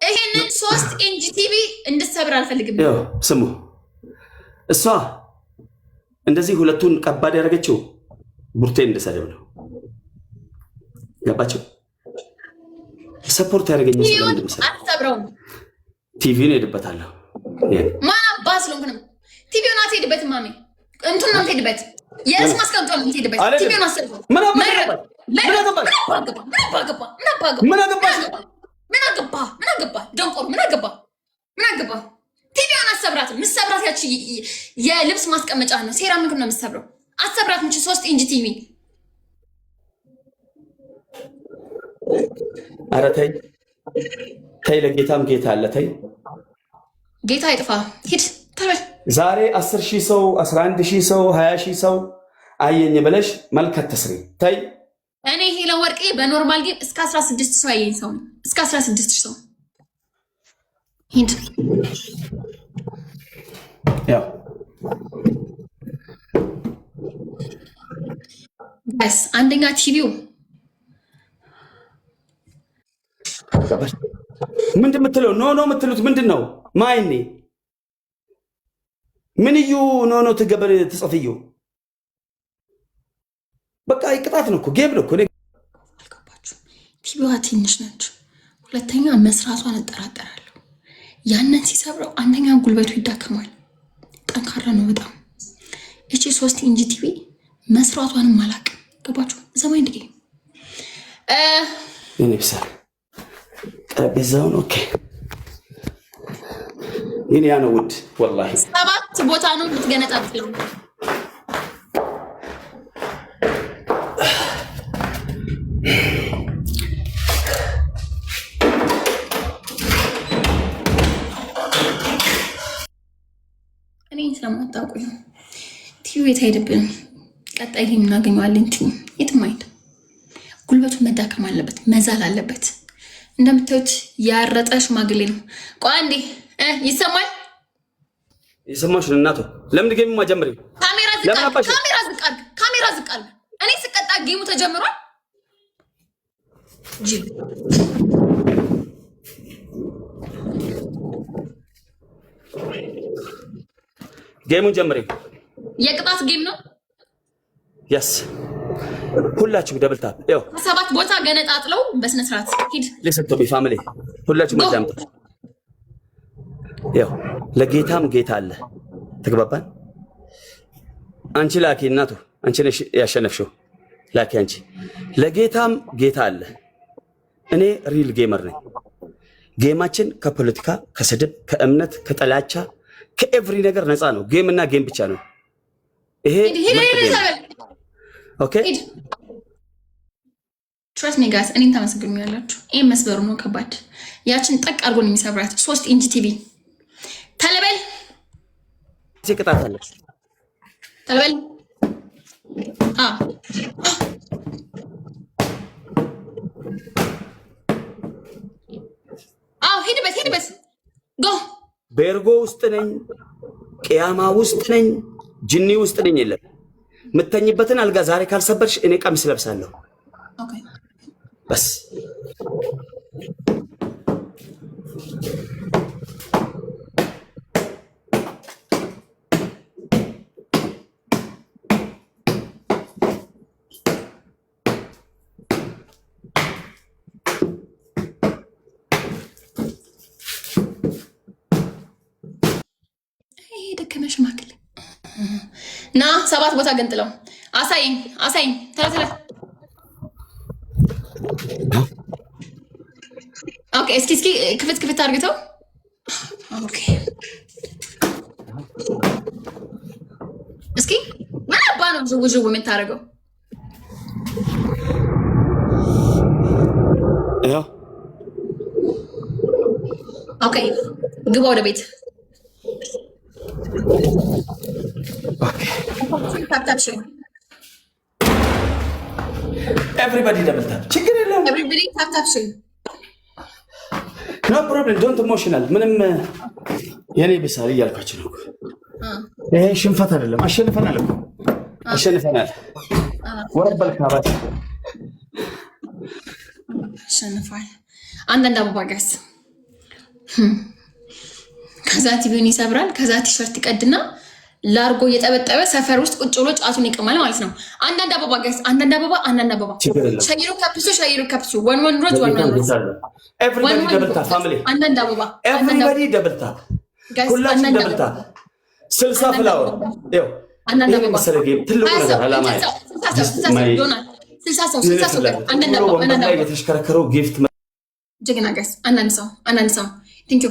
ይሄንን 3 ኢንች ቲቪ እንድትሰብር አልፈልግም። ያው ስሙ እሷ እንደዚህ ሁለቱን ከባድ ያደረገችው ቡርቴ እንደሰደብ ነው። ገባችሁ? ሰፖርት ያደረገኝ አትሰብረውም። ቲቪውን ሄድበታለሁ። ማን አባስ ነው ግን ቲቪውን አትሄድበት ማሚ እንትን ነው የምትሄድበት። የስ ማስቀምጦ ነው የምትሄድበት። ቲቪውን አሰብረው ምን አገባ ደንቆሮ ምን አገባ ቲቪውን አሰብራት። ምሰብራት ያቺ የልብስ ማስቀመጫ ነው ሴራሚክ ነው የምትሰብረው። አሰብራት እንጂ 3 ኢንች ቲቪ። ኧረ ተይ ለጌታም ጌታ አለ። ተይ ጌታ ይጥፋ ሂድ ተበል። ዛሬ 10,000 ሰው 11,000 ሰው 20,000 ሰው አየኝ ብለሽ መልከት ተስሪ። ተይ እኔ ሄለን ወርቄ በኖርማል ጌም እስከ 16 ሰው አየኝ ሰው እስከ 16 ሰው ሂድ። ያው ጋይስ አንደኛ ቲቪው ምንድን የምትለው ኖ የምትሉት ምንድን ነው? ማይኔ ምን እዩ ኖ ትገበር ትጽፍዩ በቃ ይቅጣት ነው እኮ ጌም ነው እኮ። አልገባችሁ? ቲቪዋ ትንሽ ነች። ሁለተኛ መስራቷን እጠራጠራለሁ። ያንን ሲሰብረው አንደኛ ጉልበቱ ይዳከማል። ጠንካራ ነው በጣም። እቺ 3 ኢንች ቲቪ መስራቷንም አላውቅም። ገባችሁ? ዘማኝ እንደ እኔ ብቻ ጠረጴዛውን ኦኬ። ይሄን ያ ነው ውድ ወላሂ 7 ቦታ ነው የምትገነጣጥለው። እኔ ስለማታውቁኝ ቲቪ የት ሄደብን? ቀጣይ ላይ እናገኘዋለን። ቲቪ የትም አይደለም። ጉልበቱ መዳከም አለበት፣ መዛል አለበት። እንደምታዩት ያረጠ ሽማግሌ ነው። ቆይ አንዴ ይሰማል? ይሰማሽ እናቱ ለምን ጌሙ ማጀመሪ? ካሜራ ዝቅ አድርግ። እኔ ስቀጣ ጌሙ ተጀምሯል። ጌሙን ጀምሪ። የቅጣት ጌም ነው። ያስ ሁላችሁም ደብል ታፕ ያው 7 ቦታ ገነጣጥለው በስነ ስርዓት ሂድ። ለሰጥቶ ፋሚሊ ሁላችሁም አዳምጡ። ያው ለጌታም ጌታ አለ። ተግባባን? አንቺ ላኪ እናቱ አንቺ ነሽ ያሸነፍሽው። ላኪ አንቺ ለጌታም ጌታ አለ። እኔ ሪል ጌመር ነኝ። ጌማችን ከፖለቲካ፣ ከስድብ፣ ከእምነት፣ ከጥላቻ፣ ከኤቭሪ ነገር ነፃ ነው። ጌም እና ጌም ብቻ ነው። ይሄ ኦኬ ትረስት ሚ ጋይስ። እኔን ታመሰግኑኛላችሁ። ይሄ መስበሩ ነው ከባድ። ያችን ጠቅ አድርጎ ነው የሚሰብራት 3 ኢንች ቲቪ። ተለበል ቅጣት አለች። ተለበል ሂድበት ጎ ቤርጎ ውስጥ ነኝ፣ ቅያማ ውስጥ ነኝ፣ ጅኒ ውስጥ ነኝ። የለም የምተኝበትን አልጋ ዛሬ ካልሰበርሽ እኔ ቀሚስ ለብሳለሁ። ኦኬ በስ ደከመሽ ማክል ና 7 ቦታ ገንጥለው አሳይኝ ተረተረ ኦኬ እስኪ ክፍት አድርገው ኦኬ እስኪ ምን አባ ነው ዥው የምታደርገው? ያው ኦኬ ግባ ወደ ቤት ኤቭሪባዲ ደብል ታፕ ችግር የለውም። ኤቭሪባዲ ታፕ ኖ ፕሮብሌም ዶንት ኢሞሽናል ምንም የኔ ብሳል እያልኳችሁ ነው። ይሄ ሽንፈት አይደለም። አሸንፈናል እኮ አሸንፈናል። ወረበል ካባት አሸንፏል። አንዳንድ አበባ ጋይስ ከዛ ቲቪውን ይሰብራል። ከዛ ቲሸርት ይቀድና ላርጎ እየጠበጠበ ሰፈር ውስጥ ቁጭ ብሎ ጫቱን ይቅማል ማለት ነው። አንዳንድ አበባ ጋይስ አንዳንድ አበባ ሸይሩ ከፕሱ ወን ሮዝ ኤቭሪባዲ ደብልታ ፋሚሊ አንዳንድ አበባ ኤቭሪባዲ ደብልታ ሁላችን ደብልታ 60 ፍላወር ይኸው አንዳንድ አበባ ትልቁ ነገር አላማ 60 ሰው አንዳንድ አበባ የተሽከረከረው ጊፍት ጀግና ጋይስ አንዳንድ ሰው ቴንክ ዩ